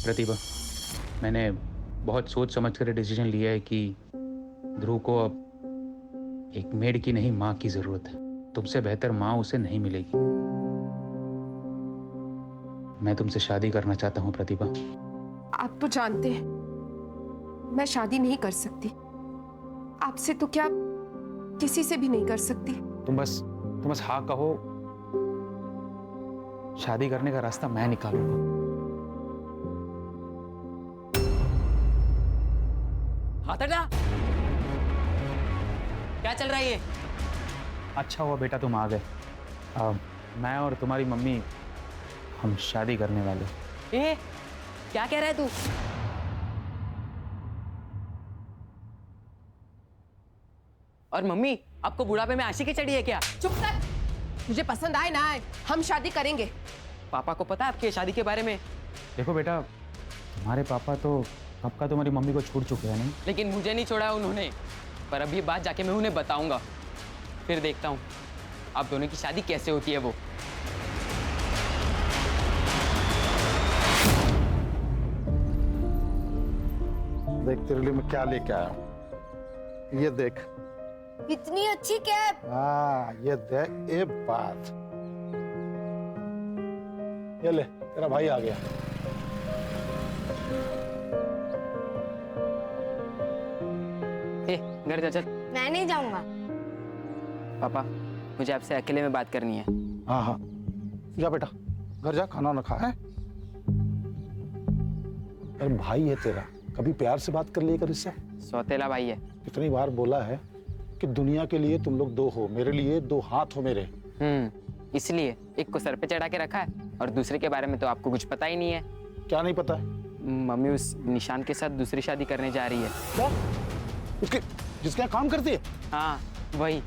प्रतिभा, मैंने बहुत सोच समझ कर डिसीजन लिया है कि ध्रुव को अब एक मेड की नहीं माँ की जरूरत है। तुमसे बेहतर माँ उसे नहीं मिलेगी। मैं तुमसे शादी करना चाहता हूँ प्रतिभा। आप तो जानते हैं मैं शादी नहीं कर सकती। आपसे तो क्या, किसी से भी नहीं कर सकती। तुम बस हाँ कहो, शादी करने का रास्ता मैं निकालूंगा। हाथ हटा। क्या चल रहा है ये? अच्छा हुआ बेटा तुम आ गए। मैं और तुम्हारी मम्मी हम शादी करने वाले। ए, क्या कह रहा है तू? और मम्मी, आपको बुढ़ापे में आशिकी चढ़ी है क्या? चुप कर। मुझे पसंद आए ना आए, हम शादी करेंगे। पापा को पता है आपकी शादी के बारे में? देखो बेटा, तुम्हारे पापा तो कब का तुम्हारी मम्मी को छोड़ चुके हैं नहीं। लेकिन मुझे नहीं छोड़ा उन्होंने। पर अब ये बात जाके मैं उन्हें बताऊंगा, फिर देखता हूँ आप दोनों की शादी कैसे होती है वो। देख तेरे लिए मैं क्या लेके आया हूँ। ये देख, इतनी अच्छी कैप। हाँ ये देख, ये बात। ये ले, तेरा भाई आ गया। ए, घर जा चल। मैं नहीं जाऊंगा। पापा, मुझे आपसे अकेले में बात करनी है। हाँ हाँ, जा बेटा, घर जा, खाना ना खा है। अरे भाई है तेरा, कभी प्यार से बात कर लिया कर इससे। सौतेला भाई है। कितनी बार बोला है कि दुनिया के लिए तुम लोग दो हो, मेरे लिए दो हाथ हो मेरे। इसलिए एक को सर पे चढ़ा के रखा है और दूसरे के बारे में तो आपको कुछ पता ही नहीं है। क्या नहीं पता है? मम्मी उस निशान के साथ दूसरी शादी करने जा रही है। क्या? उसके जिसके यहाँ काम करती है? हाँ, वही।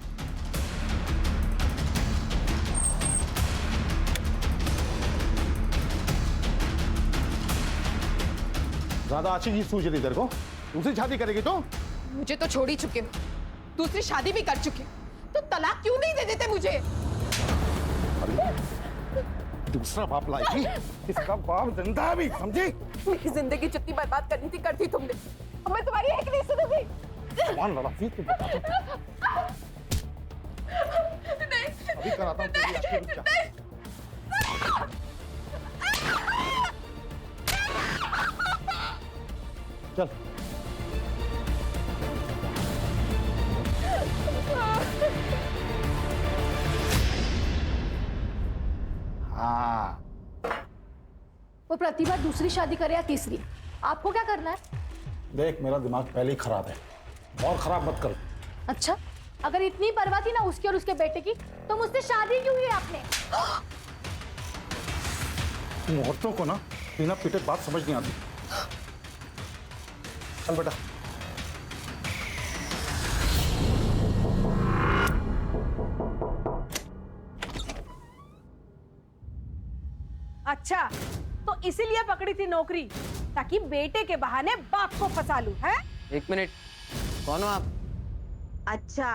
ज्यादा अच्छी चीज सूझ रही तेरे को? दूसरी शादी करेगी तो? मुझे तो छोड़ ही चुके हो, दूसरी शादी भी कर चुके, तो तलाक क्यों नहीं दे देते मुझे? दूसरा बाप लाएगी, इसका बाप जिंदा है भी, समझी? मेरी जिंदगी जितनी बर्बाद करनी थी कर दी तुमने। अब मैं तुम्हारी एक नहीं सुनूंगी। कौन लड़ा थी? तुम बता दो। अभी कराता हूँ तेरी आखिर, रुक जा। चल। हाँ, वो प्रतिभा दूसरी शादी करे या तीसरी, आपको क्या करना है? देख मेरा दिमाग पहले ही खराब है, और खराब मत कर। अच्छा, अगर इतनी परवाह थी ना उसकी और उसके बेटे की, तो मुझसे शादी क्यों की आपने? तुम औरतों को ना बिना पीटे बात समझ नहीं आती। चल बेटा। अच्छा, तो इसीलिए पकड़ी थी नौकरी, ताकि बेटे के बहाने बाप को फंसा लूं, है? एक मिनट, कौन हो आप? अच्छा,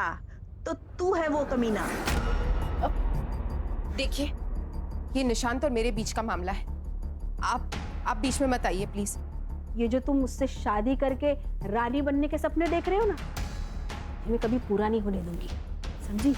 तो तू है वो कमीना। देखिए, ये निशांत और मेरे बीच का मामला है। आप बीच में मत आइए प्लीज। ये जो तुम मुझसे शादी करके रानी बनने के सपने देख रहे हो ना, मैं कभी पूरा नहीं होने दूंगी, समझी?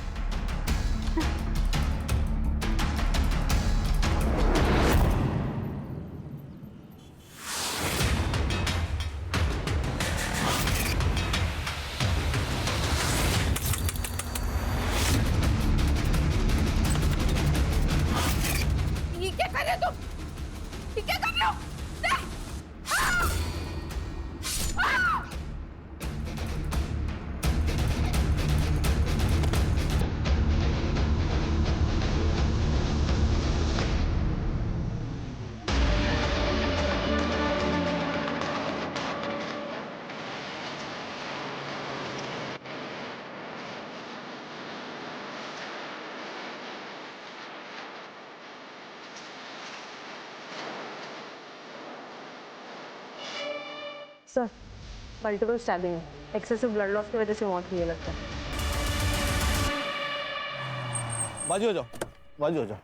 ये क्या कर रहे हो तुम? ये क्या कर रहे हो? नहीं! सर, मल्टीपल स्टैबिंग है, एक्सेसिव ब्लड लॉस की वजह से मौत हुई है लगता है। बाजू हो जाओ, बाजू हो जाओ।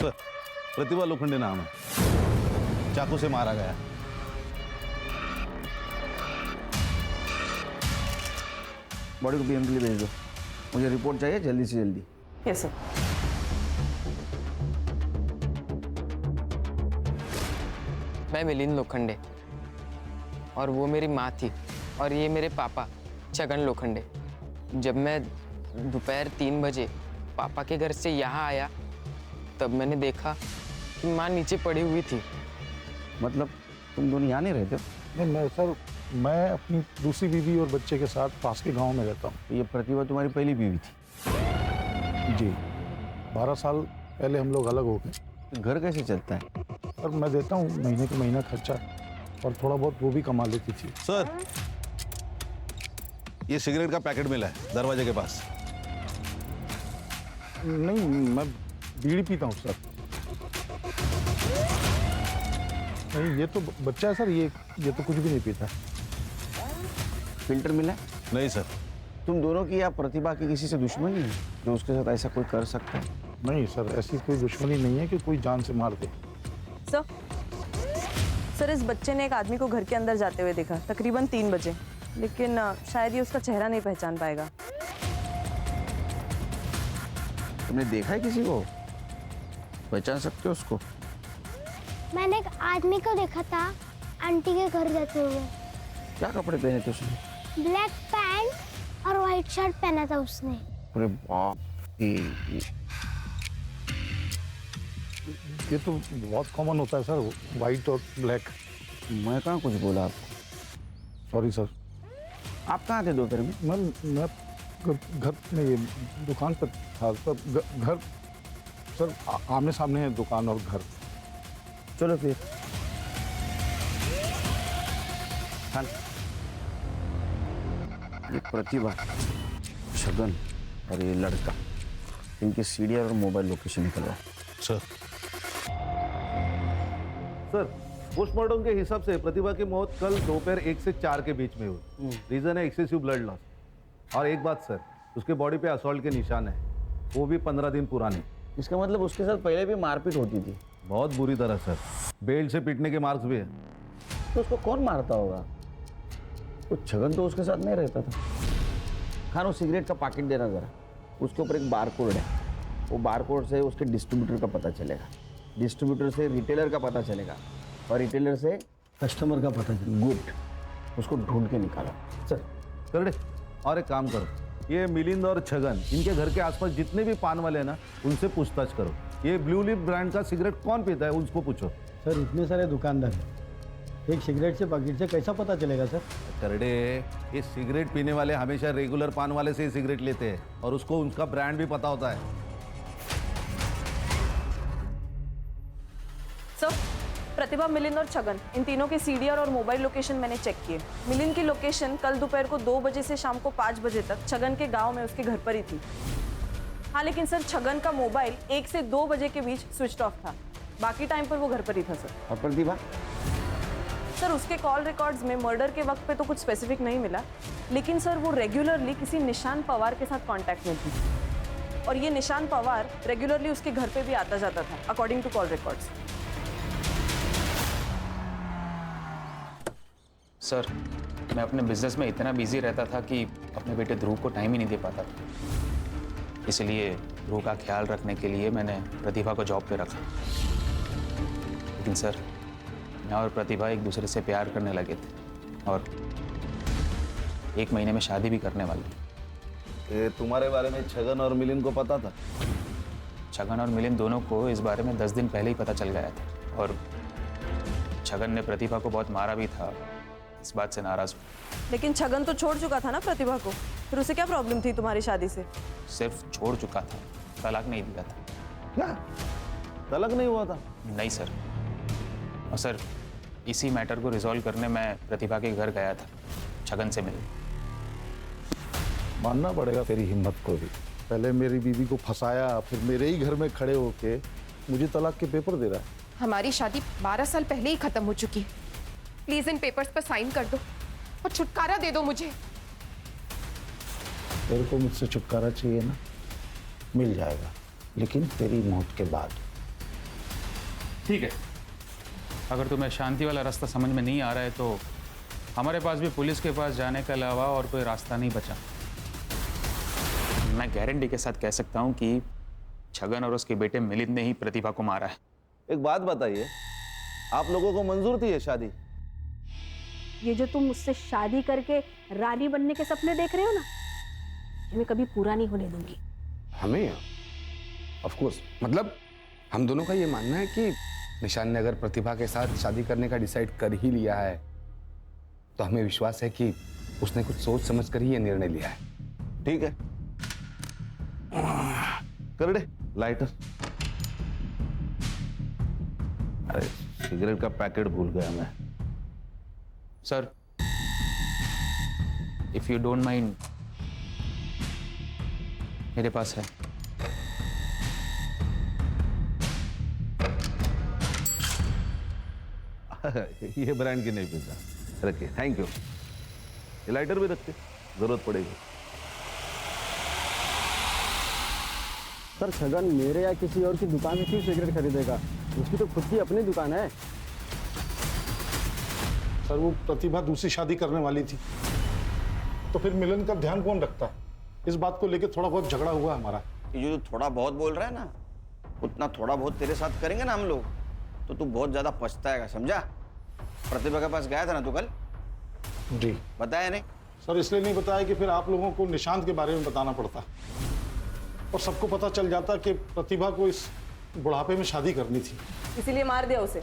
सर, प्रतिभा लोखंडे नाम है। चाकू से मारा गया। बॉडी को पीएम के लिए भेज दो, मुझे रिपोर्ट चाहिए जल्दी से जल्दी। Yes sir. मैं मिलिंद लोखंडे और वो मेरी माँ थी और ये मेरे पापा छगन लोखंडे। जब मैं दोपहर 3 बजे पापा के घर से यहाँ आया तब मैंने देखा कि माँ नीचे पड़ी हुई थी। मतलब तुम दोनों यहाँ नहीं रहते हो? नहीं मैं सर, मैं अपनी दूसरी बीवी और बच्चे के साथ पास के गांव में रहता हूँ। ये प्रतिभा तुम्हारी पहली बीवी थी? जी, 12 साल पहले हम लोग अलग हो गए। घर कैसे चलता है? और मैं देता हूँ महीने के महीना खर्चा, और थोड़ा बहुत वो भी कमा लेती थी। सर, ये सिगरेट का पैकेट मिला है दरवाजे के पास। नहीं, मैं बीड़ी पीता हूँ सर। नहीं, ये तो बच्चा है सर, ये तो कुछ भी नहीं पीता। फिल्टर मिला है? नहीं सर। तुम दोनों की या प्रतिभा की किसी से दुश्मनी है जो उसके साथ ऐसा कोई कर सकता है? नहीं सर, ऐसी कोई दुश्मनी नहीं है कि कोई जान से मार दे। सर, इस बच्चे ने एक आदमी को घर के अंदर जाते हुए देखा तकरीबन 3 बजे, लेकिन शायद ये उसका चेहरा नहीं पहचान पाएगा। तुमने देखा है किसी को? पहचान सकते हो उसको? मैंने एक आदमी को देखा था आंटी के घर जाते हुए। क्या कपड़े पहने थे उसने? ब्लैक पैंट और व्हाइट शर्ट पहना था उसने। अरे बाप रे, ये तो बहुत कॉमन होता है सर, वाइट और ब्लैक। मैं कहाँ कुछ बोला आपको? Sorry sir. आप कहाँ थे दोपहर में? मैं घर में, ये दुकान पर था सर। घर सर आमने सामने है दुकान और घर। चलो फिर। हाँ, ये प्रतिभा, छगन और ये लड़का, इनके सीडीआर और मोबाइल लोकेशन निकलवाओ। सर, सर, पोस्टमार्टम के हिसाब से प्रतिभा की मौत कल दोपहर 1 से 4 के बीच में हुई। रीजन है एक्सेसिव ब्लड लॉस। और एक बात सर, उसके बॉडी पे असॉल्ट के निशान है, वो भी 15 दिन पुराने। इसका मतलब उसके साथ पहले भी मारपीट होती थी? बहुत बुरी तरह सर, बेल्ट से पीटने के मार्क्स भी है। तो उसको कौन मारता होगा? तो छगन तो उसके साथ नहीं रहता था। खानो सिगरेट का पैकेट देना जरा, उसके ऊपर एक बार कोड है, वो बार कोड से उसके डिस्ट्रीब्यूटर का पता चलेगा, डिस्ट्रीब्यूटर से रिटेलर का पता चलेगा, और रिटेलर से कस्टमर का पता चलेगा। गुड, उसको ढूंढ के निकालो। सर कर दे। और एक काम करो, ये मिलिंद और छगन, इनके घर के आसपास जितने भी पान वाले हैं ना, उनसे पूछताछ करो। ये ब्लू लिप ब्रांड का सिगरेट कौन पीता है, उसको पूछो। सर, इतने सारे दुकानदार हैं, एक सिगरेट से पैकेट से कैसा पता चलेगा सर? करडे, ये सिगरेट पीने वाले हमेशा रेगुलर पान वाले से ही सिगरेट लेते हैं, और उसको उनका ब्रांड भी पता होता है। सर, प्रतिभा, मिलिंद और छगन, इन तीनों के सीडीआर और मोबाइल लोकेशन मैंने चेक किए। मिलिंद की लोकेशन कल दोपहर को 2 बजे से शाम को 5 बजे तक छगन के गांव में उसके घर पर ही थी। हाँ, लेकिन सर छगन का मोबाइल 1 से 2 बजे के बीच स्विच ऑफ था, बाकी टाइम पर वो घर पर ही था सर। और प्रतिभा? सर, उसके कॉल रिकॉर्ड्स में मर्डर के वक्त पे तो कुछ स्पेसिफिक नहीं मिला, लेकिन सर वो रेगुलरली किसी निशान पवार के साथ कांटेक्ट में थी, और ये निशान पवार रेगुलरली उसके घर पे भी आता जाता था according to call records. Sir, मैं अपने बिजनेस में इतना बिजी रहता था कि अपने बेटे ध्रुव को टाइम ही नहीं दे पाता था। इसलिए ध्रुव का ख्याल रखने के लिए मैंने प्रतिभा को जॉब पे रखा। लेकिन सर, मैं और प्रतिभा एक दूसरे से प्यार करने लगे थे और 1 महीने में शादी भी करने वाले थे। ये तुम्हारे बारे में छगन और मिलिंद को पता था? छगन और मिलिंद दोनों को इस बारे में 10 दिन पहले ही पता चल गया था, और छगन ने प्रतिभा को बहुत मारा भी था, इस बात से नाराज हुआ। लेकिन छगन तो छोड़ चुका था ना प्रतिभा को, फिर उसे क्या प्रॉब्लम थी तुम्हारी शादी से? सिर्फ छोड़ चुका था, तलाक नहीं दिया था। क्या तलाक नहीं हुआ था? नहीं सर। और सर, इसी मैटर को रिजॉल्व करने मैं प्रतिभा के घर गया था छगन से मिलने। मानना पड़ेगा तेरी हिम्मत को भी। पहले मेरी बीवी को फंसाया, फिर मेरे ही घर में खड़े होके मुझे तलाक के पेपर दे रहा है। हमारी शादी 12 साल पहले ही खत्म हो चुकी है। प्लीज इन पेपर्स पर साइन कर दो और छुटकारा दे दो मुझे। तेरे को मुझसे छुटकारा चाहिए ना, मिल जाएगा, लेकिन तेरी मौत के बाद। ठीक है, अगर तुम्हें शांति वाला रास्ता समझ में नहीं आ रहा है तो हमारे पास भी पुलिस के पास जाने के अलावा और कोई रास्ता नहीं बचा। मैं गारंटी के साथ कह सकता हूँ कि छगन और उसके बेटे मिलिंद ने ही प्रतिभा को मारा है। एक बात बताइए, आप लोगों को मंजूर थी ये शादी? ये जो तुम मुझसे शादी करके रानी बनने के सपने देख रहे हो ना, ये मैं कभी पूरा नहीं होने दूंगी। हमें ऑफ कोर्स, मतलब हम दोनों का ये मानना है कि निशान ने अगर प्रतिभा के साथ शादी करने का डिसाइड कर ही लिया है तो हमें विश्वास है कि उसने कुछ सोच समझ कर ही ये निर्णय लिया है। ठीक है, कर दे लाइटर। अरे सिगरेट का पैकेट भूल गया मैं। Sir, if you don't mind, मेरे पास है। ये ब्रांड की नहीं पीता, रखिए, थैंक यू। ये लाइटर भी रखिए, जरूरत पड़ेगी। सर छगन मेरे या किसी और की दुकान में क्यों सिगरेट खरीदेगा? उसकी तो खुद की अपनी दुकान है। सर वो प्रतिभा दूसरी शादी करने वाली थी, तो फिर मिलन का ध्यान कौन रखता है? इस बात को लेकर थोड़ा बहुत झगड़ा हुआ हमारा। ये जो थोड़ा बहुत बोल रहा है ना, उतना थोड़ा बहुत तेरे साथ करेंगे ना हम लोग, तो तू बहुत ज्यादा पछताएगा, समझा? प्रतिभा के पास गया था ना तू कल? जी। बताया नहीं? सर इसलिए नहीं बताया कि फिर आप लोगों को निशांत के बारे में बताना पड़ता और सबको पता चल जाता कि प्रतिभा को इस बुढ़ापे में शादी करनी थी। इसीलिए मार दिया उसे,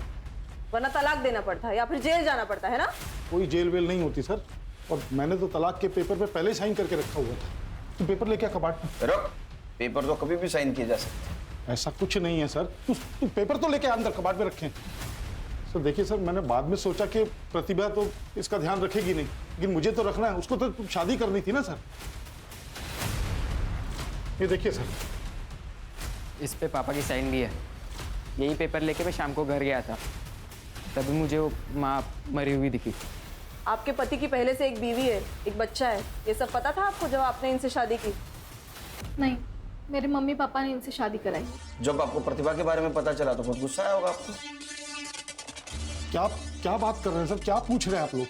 वरना तलाक देना पड़ता है या फिर जेल जाना पड़ता है ना। कोई जेल वेल नहीं होती सर, और मैंने तो तलाक के पेपर पे पहले साइन करके रखा हुआ था। तो पेपर लेके कबाड़ में रुक, पेपर तो कभी भी साइन किए जा सकते हैं। ऐसा कुछ नहीं है सर, तू पेपर तो लेके अंदर कबाड़ में रखें। सर देखिए सर, मैंने बाद में सोचा कि प्रतिभा तो इसका ध्यान रखेगी नहीं, लेकिन मुझे तो रखना है, उसको तो शादी करनी थी ना सर। ये देखिए सर, इस पे पापा की साइन भी है। यही पेपर लेके मैं शाम को घर गया था, तभी मुझे वो माँ मरी हुई दिखी। आपके पति की पहले से एक बीवी है, एक बच्चा है, ये सब पता था आपको जब आपने इनसे शादी की? नहीं, मेरे मम्मी पापा ने इनसे शादी कराई। जब आपको प्रतिभा के बारे में पता चला तो बहुत गुस्सा आया होगा आपको। क्या बात कर रहे हैं सर, क्या पूछ रहे हैं आप लोग?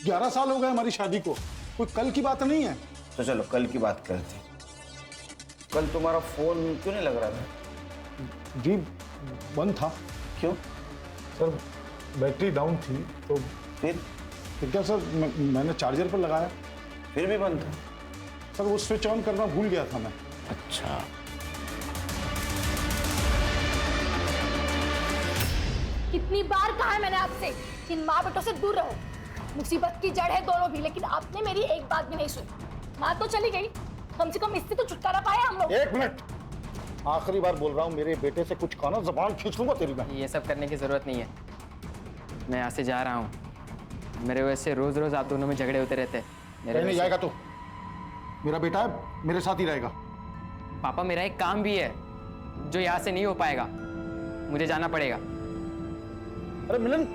11 साल हो गए हमारी शादी को, कोई कल की बात नहीं है। तो चलो कल की बात करते हैं। कल तुम्हारा फोन क्यों नहीं लग रहा था? जी बंद था। क्यों? सर बैटरी डाउन थी। तो फिर क्या सर, मैंने चार्जर पर लगाया, फिर भी बंद था। सर वो स्विच ऑन करना भूल गया था मैं। अच्छा, कितनी बार कहा है मैंने आपसे कि इन माँ बेटों से दूर रहो। मुसीबत की जड़ है दोनों भी, लेकिन आपने मेरी एक बात भी नहीं सुनी। माँ तो चली गई, कम से कम इससे तो छुटकारा पाया हम लोग। एक मिनट, आखिरी बार बोल रहा हूँ, मेरे बेटे से कुछ खाना, जबान खींच लूंगा तेरी मैं। ये सब करने की जरूरत नहीं है, मैं यहाँ से जा रहा हूँ। मेरे वजह से रोज रोज आप दोनों में झगड़े होते रहते हैं। मेरे नहीं जाएगा तो, मेरा बेटा है, मेरे साथ ही रहेगा। पापा मेरा एक काम भी है जो यहाँ से नहीं हो पाएगा, मुझे जाना पड़ेगा। अरे मिलन,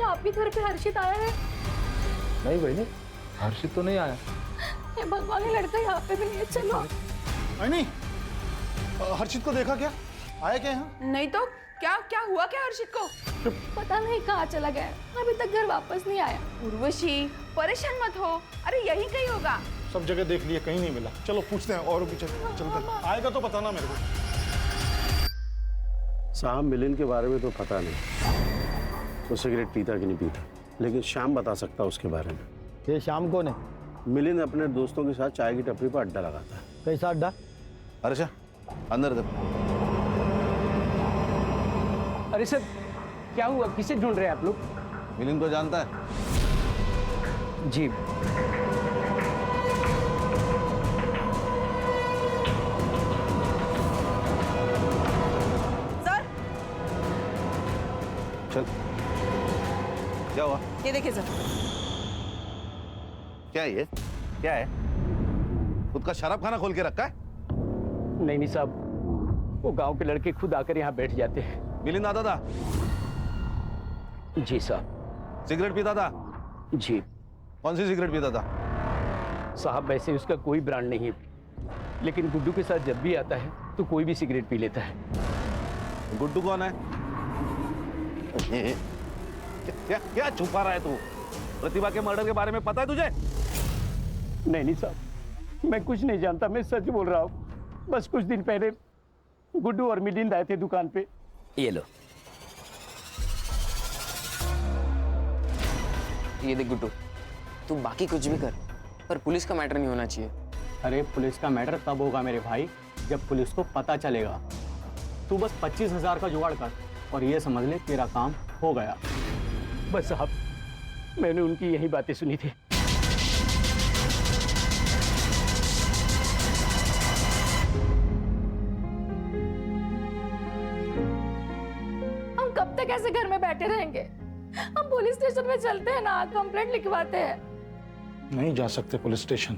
आपके घर पे हर्षित आया है? नहीं बहनी, हर्षित तो नहीं आया। ये भगवान, ये लड़का यहाँ पे भी नहीं है। चलो। नहीं, हर्षित को देखा क्या? आया क्या यहाँ? नहीं तो क्या हुआ क्या हर्षित को? पता नहीं कहाँ चला गया, अभी तक घर वापस नहीं आया। उर्वशी परेशान मत हो, अरे यही कहीं होगा। सब जगह देख लिए, कहीं नहीं मिला। चलो पूछते हैं और भी, चलते। आएगा तो बताना मेरे को। साहब मिलिंद के बारे में तो पता नहीं, वो सिगरेट पीता कि नहीं पीता, लेकिन श्याम बता सकता उसके बारे में। ये शाम कौन है? मिलिंद अपने दोस्तों के साथ चाय की टपरी पर अड्डा लगाता है। कैसा अड्डा? अर्षा अंदर दे। अरे सर, क्या हुआ? किसे ढूंढ रहे हैं आप लोग? मिलिंद को जानता है? जी। सर चल, क्या हुआ? ये देखिए सर। क्या है ये? क्या है? खुद का शराब खाना खोल के रखा है? नहीं साहब, वो गांव के लड़के खुद आकर यहाँ बैठ जाते हैं। मिलिंद आता था? जी साहब। सिगरेट पीता था? जी। कौन सी सिगरेट पीता था? साहब वैसे उसका कोई ब्रांड नहीं है, लेकिन गुड्डू के साथ जब भी आता है तो कोई भी सिगरेट पी लेता है। गुड्डू कौन है? क्या क्या छुपा रहा है तू? प्रतिभा के मर्डर के बारे में पता है तुझे? नहीं साहब, मैं कुछ नहीं जानता, मैं सच बोल रहा हूँ। बस कुछ दिन पहले गुड्डू और मिलिंद आए थे दुकान पे। ये लो। ये देख गुड्डू, तू बाकी कुछ भी कर, पर पुलिस का मैटर नहीं होना चाहिए। अरे पुलिस का मैटर तब होगा मेरे भाई जब पुलिस को पता चलेगा। तू बस 25,000 का जुगाड़ कर और ये समझ ले तेरा काम हो गया। बस साहब, मैंने उनकी यही बातें सुनी थी। हम कब तक ऐसे घर में बैठे रहेंगे? हम पुलिस स्टेशन में चलते हैं ना, कंप्लेंट लिखवाते हैं। नहीं जा सकते पुलिस स्टेशन।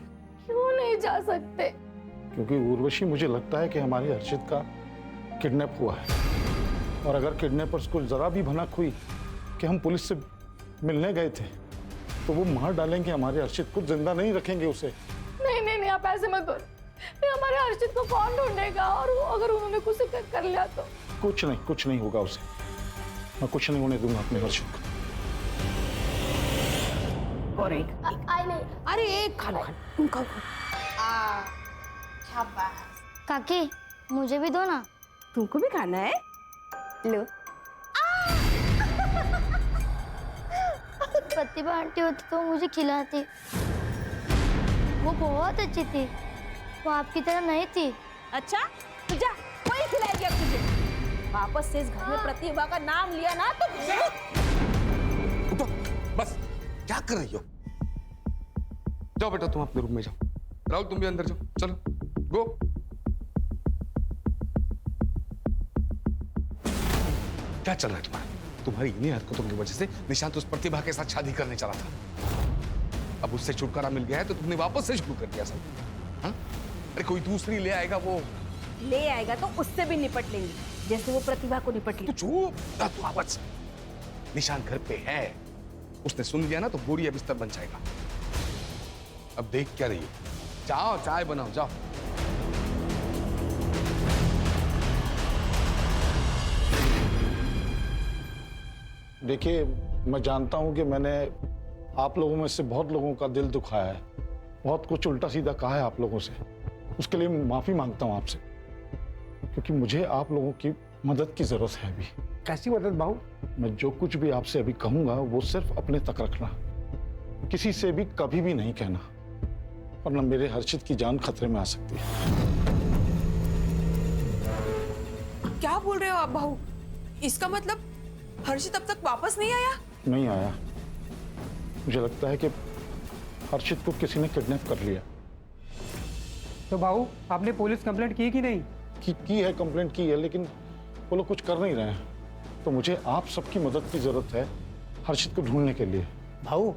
क्यों नहीं जा सकते? क्योंकि उर्वशी, मुझे लगता है कि हमारी हर्षित का किडनैप हुआ है, और अगर किडनैपर्स को जरा भी भनक हुई कि हम पुलिस से मिलने गए थे तो वो मार डालेंगे हमारे हर्षित को, जिंदा नहीं रखेंगे उसे। नहीं नहीं नहीं, आप ऐसे मत करो। फिर हमारे हर्षित को कौन ढूंढेगा? और अगर उन्होंने कुछ कर लिया तो? कुछ नहीं होगा उसे। मैं कुछ नहीं होने दूंगा अपने हर्षित को। और एक आई नहीं। अरे एक खा लो, खाओ। काकी मुझे भी दो ना। तुमको भी खाना है? लो। प्रतिभा आंटी होती तो मुझे खिलाती। वो बहुत अच्छी थी, वो आपकी तरह नहीं थी। अच्छा तो जा, कोई खिलाएगी अब तुझे। वापस से इस घर में प्रतिभा का नाम लिया ना तो उठो, बस क्या कर रही हो? जाओ बेटा, तुम अपने रूम में जाओ। राहुल तुम भी अंदर जाओ, चलो गो। क्या चल रहा है तुम्हारा? तुम्हारी इन्हीं हरकतों की वजह से निशांत उस प्रतिभा के साथ शादी करने चला था। अब उससे छुटकारा मिल गया है तो तुमने वापस से शुरू कर दिया सब। हाँ? अरे कोई दूसरी ले आएगा, वो ले आएगा तो उससे भी निपट लेंगे, जैसे वो प्रतिभा को निपट ली। तू चुप, तू आवाज। निशांत घर पे है, उसने सुन लिया ना तो बोरिया बिस्तर बन जाएगा। अब देख क्या रही हो? जाओ चाय बनाओ, जाओ। देखिए, मैं जानता हूं कि मैंने आप लोगों में से बहुत लोगों का दिल दुखाया है, बहुत कुछ उल्टा सीधा कहा है आप लोगों से। उसके लिए माफी मांगता हूं आपसे, क्योंकि मुझे आप लोगों की मदद की जरूरत है अभी। कैसी मदद बाबू? मैं जो कुछ भी आपसे अभी कहूंगा वो सिर्फ अपने तक रखना, किसी से भी कभी भी नहीं कहना, वरना मेरे हर्षित की जान खतरे में आ सकती है। क्या बोल रहे हो आप बहू? इसका मतलब हर्षित अब तक वापस नहीं आया? नहीं आया। मुझे लगता है कि हर्षित को किसी ने किडनैप कर लिया। तो बाबू, आपने पुलिस कंप्लेंट की कि नहीं? की है, कंप्लेंट की है, लेकिन वो लोग कुछ कर नहीं रहे हैं। तो मुझे आप सबकी मदद की जरूरत है हर्षित को ढूंढने के लिए। भाऊ,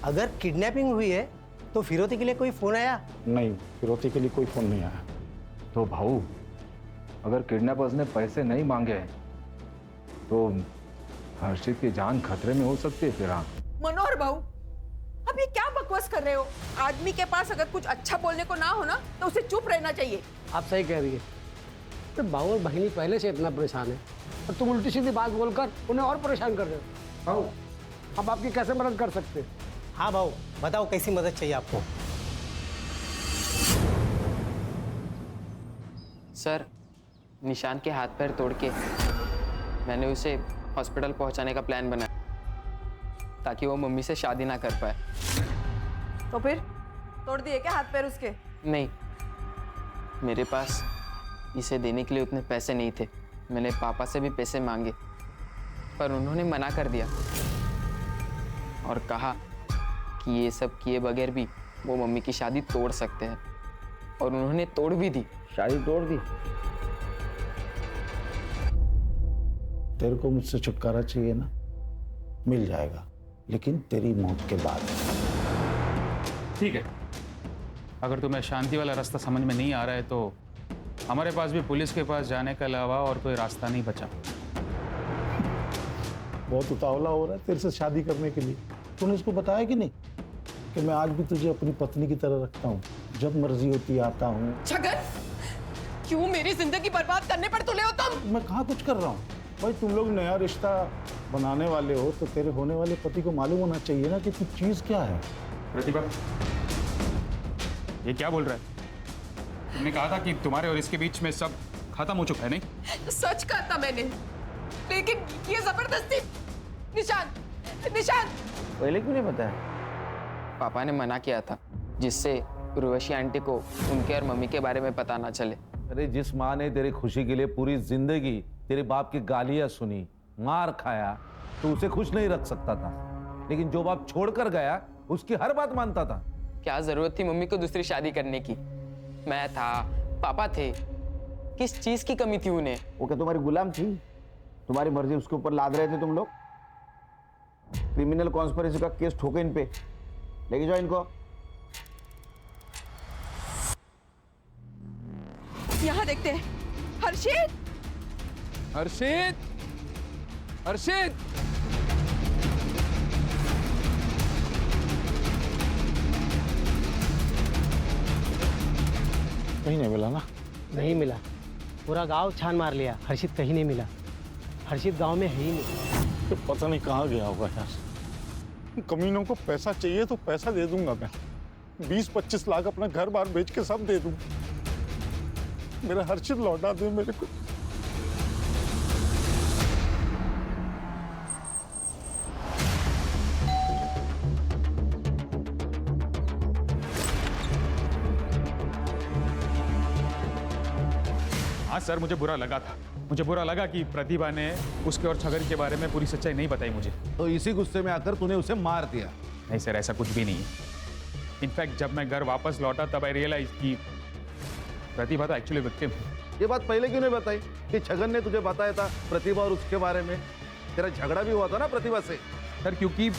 अगर किडनैपिंग हुई है तो फिरौती के लिए कोई फोन आया? नहीं, फिरौती के लिए कोई फोन नहीं आया। तो भाऊ, अगर किडनैपर्स ने पैसे नहीं मांगे तो हर्षित की जान खतरे में हो सकती है। फिर हाँ मनोहर भाऊ, अब ये क्या बकवास कर रहे हो? आदमी के पास अगर कुछ अच्छा बोलने को ना हो ना तो उसे चुप रहना चाहिए। आप सही कह रही है। तो भाऊ और बहिनी पहले से इतना परेशान है और तुम उल्टी सीधी बात बोलकर उन्हें और परेशान कर रहे हो। भाऊ, अब आपकी कैसे मदद कर सकते हैं? हाँ भाऊ, बताओ कैसी मदद चाहिए आपको? सर, निशांत के हाथ पैर तोड़ के मैंने उसे हॉस्पिटल पहुंचाने का प्लान बनाया ताकि वो मम्मी से शादी ना कर पाए। तो फिर तोड़ दिए क्या हाथ पैर उसके? नहीं, मेरे पास इसे देने के लिए उतने पैसे नहीं थे। मैंने पापा से भी पैसे मांगे पर उन्होंने मना कर दिया और कहा कि ये सब किए बगैर भी वो मम्मी की शादी तोड़ सकते हैं, और उन्होंने तोड़ भी दी। शादी तोड़ दी? तेरे को मुझसे छुटकारा चाहिए ना, मिल जाएगा, लेकिन तेरी मौत के बाद। ठीक है, अगर तुम्हें शांति वाला रास्ता समझ में नहीं आ रहा है तो हमारे पास भी पुलिस के पास जाने के अलावा और कोई रास्ता नहीं बचा। बहुत उतावला हो रहा है तेरे से शादी करने के लिए। तूने इसको बताया कि नहीं कि मैं आज भी तुझे अपनी पत्नी की तरह रखता हूँ, जब मर्जी होती आता हूँ। छगन, क्यों मेरी जिंदगी बर्बाद करने पर तुले हो तुम? मैं कहाँ कुछ कर रहा हूँ भाई, तुम लोग नया रिश्ता बनाने वाले हो तो तेरे होने वाले पति को मालूम होना चाहिए ना कि तू चीज क्या है। प्रतिभा, ये क्या बोल रहा है? तुमने कहा था कि तुम्हारे और इसके बीच में सब खत्म हो चुका है, नहीं? सच कहा था मैंने, लेकिन ये जबरदस्ती। निशान, निशान, पहले क्यों नहीं बताया? पापा ने मना किया था, जिससे उर्वशी आंटी को उनके और मम्मी के बारे में पता ना चले। अरे जिस माँ ने तेरी खुशी के लिए पूरी जिंदगी तेरे बाप की गालियां सुनी, मार खाया, तो उसे खुश नहीं रख सकता था, लेकिन जो बाप छोड़कर गया उसकी हर बात मानता था। क्या जरूरत थी मम्मी को दूसरी शादी करने की? मैं था, पापा थे, किस चीज की कमी थी उन्हें? वो क्या तुम्हारी गुलाम थी? तुम्हारी मर्जी उसके ऊपर लाद रहे थे तुम लोग? क्रिमिनल कॉन्स्पिरेसी का केस ठोके इन पे, लेके जाओ इनको। यहाँ देखते हैं। हर्षित, हर्षित, हर्षित, कहीं नहीं मिला ना? नहीं मिला, पूरा गांव छान मार लिया, हर्षित कहीं नहीं मिला। हर्षित गांव में है ही नहीं। तो पता नहीं कहाँ गया होगा यार। कमीनों को पैसा चाहिए तो पैसा दे दूंगा मैं, 20-25 लाख अपना घर बार बेच के सब दे दूंगा। मेरा हर्षित लौटा दे मेरे को। हाँ सर, मुझे बुरा लगा था। मुझे बुरा लगा कि प्रतिभा ने उसके और छगन के बारे में पूरी सच्चाई नहीं बताई मुझे। तो इसी गुस्से में आकर तूने उसे मार दिया? नहीं सर, ऐसा कुछ भी नहीं है। इनफैक्ट जब मैं घर वापस लौटा तब आई रियलाइज कि प्रतिभा तो एक्चुअली विक्टिम है। ये बात पहले क्यों नहीं बताई कि छगन ने तुझे बताया था प्रतिभा और उसके बारे में? तेरा झगड़ा भी हुआ था ना प्रतिभा से। सर क्योंकि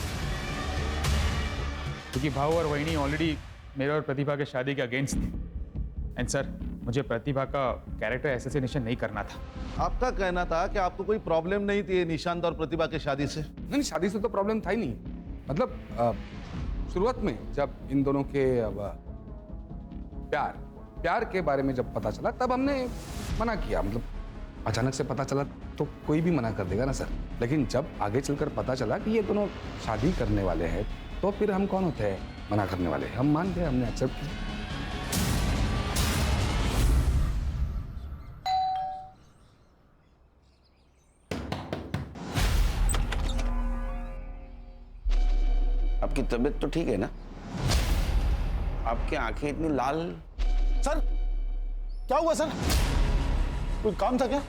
भाऊ और वहिनी ऑलरेडी मेरे और प्रतिभा के शादी के अगेंस्ट थे। एंड सर, मुझे प्रतिभा का कैरेक्टर असैसिनेशन नहीं करना था। आपका कहना था कि आपको कोई प्रॉब्लम नहीं थी निशांत और प्रतिभा के शादी से? नहीं, शादी से तो प्रॉब्लम था ही नहीं। मतलब शुरुआत में जब इन दोनों के प्यार के बारे में जब पता चला तब हमने मना किया। मतलब अचानक से पता चला तो कोई भी मना कर देगा ना सर। लेकिन जब आगे चलकर पता चला कि ये दोनों शादी करने वाले हैं तो फिर हम कौन होते हैं मना करने वाले? हम मान गए, हमने एक्सेप्ट किया। आपकी तबीयत तो ठीक है ना? आपकी आंखें इतनी लाल? सर क्या हुआ सर? कोई काम था क्या?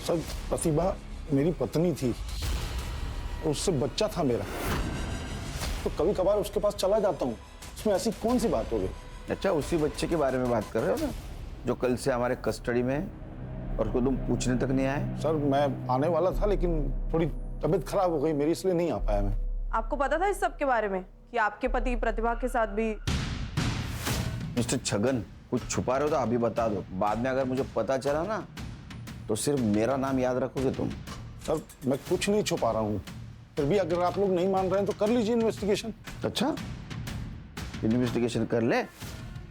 सर प्रतिभा मेरी पत्नी थी, उससे बच्चा था मेरा, तो कभी कभार उसके पास चला जाता हूँ। उसमें ऐसी कौन सी बात हो गई? अच्छा, उसी बच्चे के बारे में बात कर रहे हो ना, जो कल से हमारे कस्टडी में है और उसको तुम पूछने तक नहीं आए? सर मैं आने वाला था लेकिन थोड़ी तबीयत खराब हो गई मेरी, इसलिए नहीं आ पाया मैं। आपको पता था इस सब के बारे में कि आपके पति प्रतिभा के साथ भी? मिस्टर छगन, कुछ छुपा रहे हो तो अभी बता दो, बाद में अगर मुझे पता चला ना तो सिर्फ मेरा नाम याद रखोगे तुम। सर मैं कुछ नहीं छुपा रहा हूँ, फिर भी अगर आप लोग नहीं मान रहे हैं तो कर लीजिए इन्वेस्टिगेशन। अच्छा, इन्वेस्टिगेशन कर ले,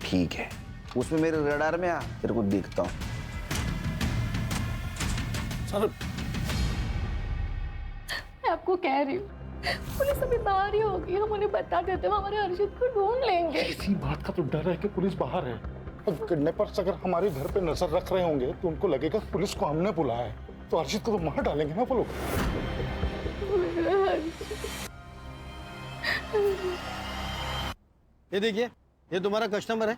ठीक है। उसमें मेरे रडार में आ, तेरे को देखता हूँ। सर मैं आपको कह रही हूँ, पुलिस अभी बाहर ही होगी, हम उन्हें बता देते हैं, हमारे हर्षित को ढूंढ लेंगे। इसी बात का तो डर है कि पुलिस बाहर है। अब किडनैपर्स अगर हमारे घर पे नजर रख रहे होंगे तो उनको लगेगा पुलिस को हमने बुलाया है, तो हर्षित को तो मार डालेंगे ना वो लोग। ये देखिए, ये तुम्हारा कस्टमर है,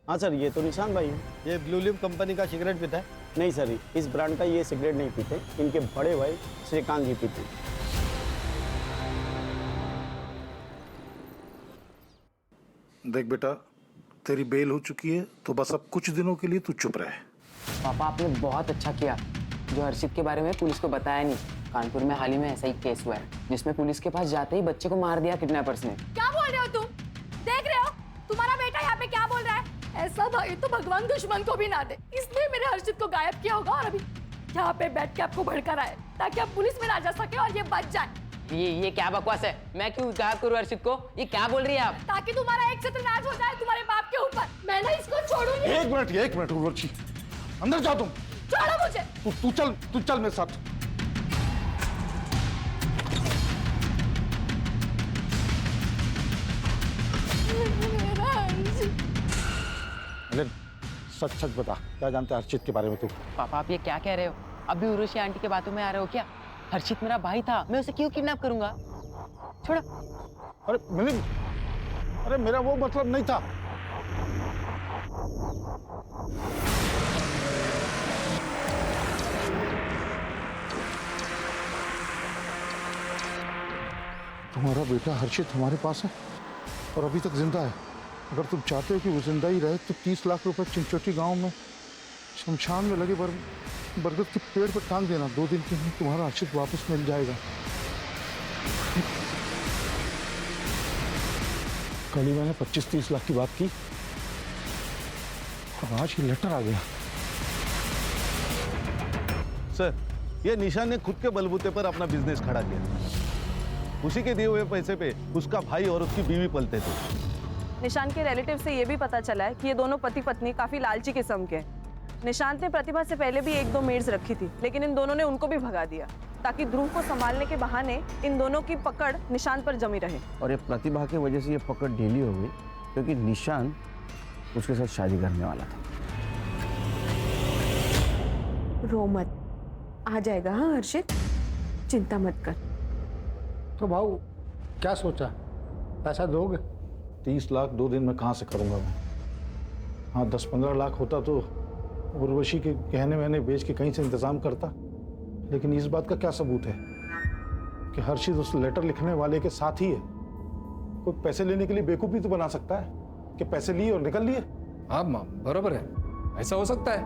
हाँ सर, ये तो निशान भाई है। ये ब्लू लिप कंपनी का सिगरेट पीता है? नहीं सर, इस ब्रांड का ये सिगरेट नहीं पीते, इनके बड़े भाई श्रीकांत जी पीते हैं। देख बेटा, तेरी बेल हो चुकी है, तो बस अब कुछ दिनों के लिए तू चुप रहे। पापा आपने बहुत अच्छा किया जो हर्षित के बारे में पुलिस को बताया नहीं। कानपुर में हाल ही में ऐसा ही केस हुआ है जिसमें पुलिस के पास जाते ही बच्चे को मार दिया किडनैपर्स ने। क्या बोल रहे हो तुम? देख रहे हो तुम्हारा बेटा यहाँ पे क्या बोल रहा है? ऐसा भाई तो भगवान दुश्मन को भी ना दे, इसलिए मेरे हर्षित को गायब किया होगा और अभी यहाँ पे बैठ के आपको भड़का रहा है ताकि आप पुलिस में ना जा सके और ये बच जाए। ये क्या बकवास है? मैं क्यों गायब करूँ हर्षित को? ये क्या बोल रही है आप? ताकि तुम्हारा एक सत्यनाश हो जाए तुम्हारे बाप के ऊपर। मैं ना इसको छोड़ूंगी। एक मिनट उर्वशी, अंदर जा तुम। छोड़ो मुझे। तू चल मेरे साथ। अरे सच बता, क्या जानते हैं हर्षित के बारे में तू? पापा आप ये क्या कह रहे हो? अभी उर्वशी आंटी के बातों में आ रहे हो क्या? हर्षित मेरा भाई था, मैं उसे क्यों किडनैप करूंगा? छोड़ो। अरे मिलिंद, अरे मेरा वो मतलब नहीं था। तुम्हारा बेटा हर्षित हमारे पास है और अभी तक जिंदा है। अगर तुम चाहते हो कि वो जिंदा ही रहे तो 30 लाख रुपए चिंचोटी गांव में शमशान में लगे बरगद के पेड़ पर टांग देना। 2 दिन के अंदर तुम्हारा हर्षित वापस मिल जाएगा। कल ही मैंने 25-30 लाख की बात की और आज ये लेटर आ गया। सर, ये निशान ने खुद के बलबूते पर अपना बिजनेस खड़ा किया। उसी के दिए हुए पैसे पे उसका भाई और उसकी बीवी पलते थे। निशान के रिलेटिव से ये भी पता चला है कि ये दोनों पति पत्नी काफी लालची किस्म के हैं। निशांत ने प्रतिभा से पहले भी 1-2 मेड्स रखी थी, लेकिन इन दोनों ने उनको भी भगा दिया ताकि ध्रुव को संभालने के बहाने इन दोनों की पकड़ निशांत पर जमी रहे। और ये प्रतिभा की वजह से ये पकड़ ढीली हो गई क्योंकि निशांत उसके साथ शादी करने वाला था। रो मत, आ जाएगा। हाँ हर्षित, चिंता मत कर। तो भाऊ क्या सोचा, पैसा दोगे? 30 लाख 2 दिन में कहाँ से करूँगा मैं? हाँ 10-15 लाख होता तो उर्वशी के गहने वहने बेच के कहीं से इंतजाम करता, लेकिन इस बात का क्या सबूत है कि हर्षित उस लेटर लिखने वाले के साथ ही है? कोई पैसे लेने के लिए बेवकूफ़ी तो बना सकता है कि पैसे लिए और निकल लिए। हाँ माँ बराबर है, ऐसा हो सकता है।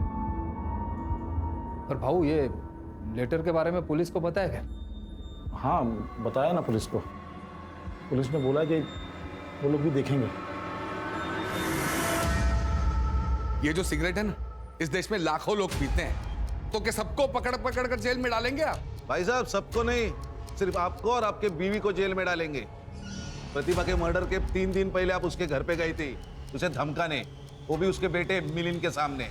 पर भाऊ ये लेटर के बारे में पुलिस को पता है क्या? हाँ बताया ना पुलिस को। पुलिस ने बोला कि वो लोग भी देखेंगे। ये जो सिगरेट है ना, इस देश में लाखों लोग पीते हैं, तो क्या सबको पकड़ कर जेल में डालेंगे आप? भाई साहब, सबको नहीं, सिर्फ आपको और आपके बीवी को जेल में डालेंगे। प्रतिभा के मर्डर के 3 दिन पहले आप उसके घर पे गई थी उसे धमकाने, वो भी उसके बेटे मिलिंद के सामने।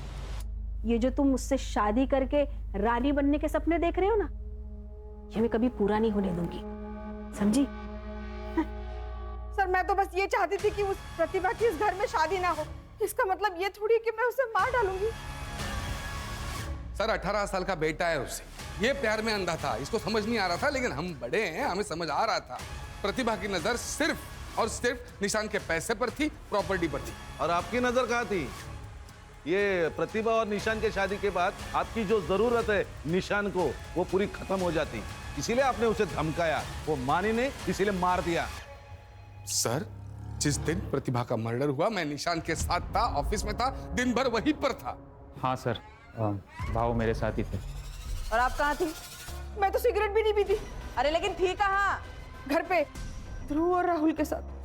ये जो तुम मुझसे शादी करके रानी बनने के सपने देख रहे हो ना, ये मैं कभी पूरा नहीं होने दूंगी, समझी? सर मैं तो बस ये चाहती थी कि उस प्रतिभा की इस घर में शादी ना हो। इसका मतलब ये थोड़ी कि मैं उसे मार डालूंगी। सर 18 साल का बेटा है उसे, ये प्यार में अंधा था, इसको समझ नहीं आ रहा था, लेकिन हम बड़े हैं, हमें समझ आ रहा था। प्रतिभा की नजर सिर्फ और सिर्फ निशान के पैसे पर थी, प्रॉपर्टी पर थी। और आपकी नजर कहाँ थी? ये प्रतिभा और निशान के शादी के बाद आपकी जो जरूरत है निशान को, वो पूरी खत्म हो जाती, इसीलिए आपने उसे धमकाया। वो मानी नहीं, इसीलिए मार दिया। सर जिस दिन प्रतिभा का मर्डर हुआ मैं निशान के साथ था, ऑफिस में था, दिन भर वहीं पर था। हाँ सर, भाव मेरे साथ ही थे। और आप कहाँ थी? मैं तो सिगरेट भी नहीं पीती। अरे लेकिन थी कहाँ? घर पे ध्रुव और राहुल के साथ।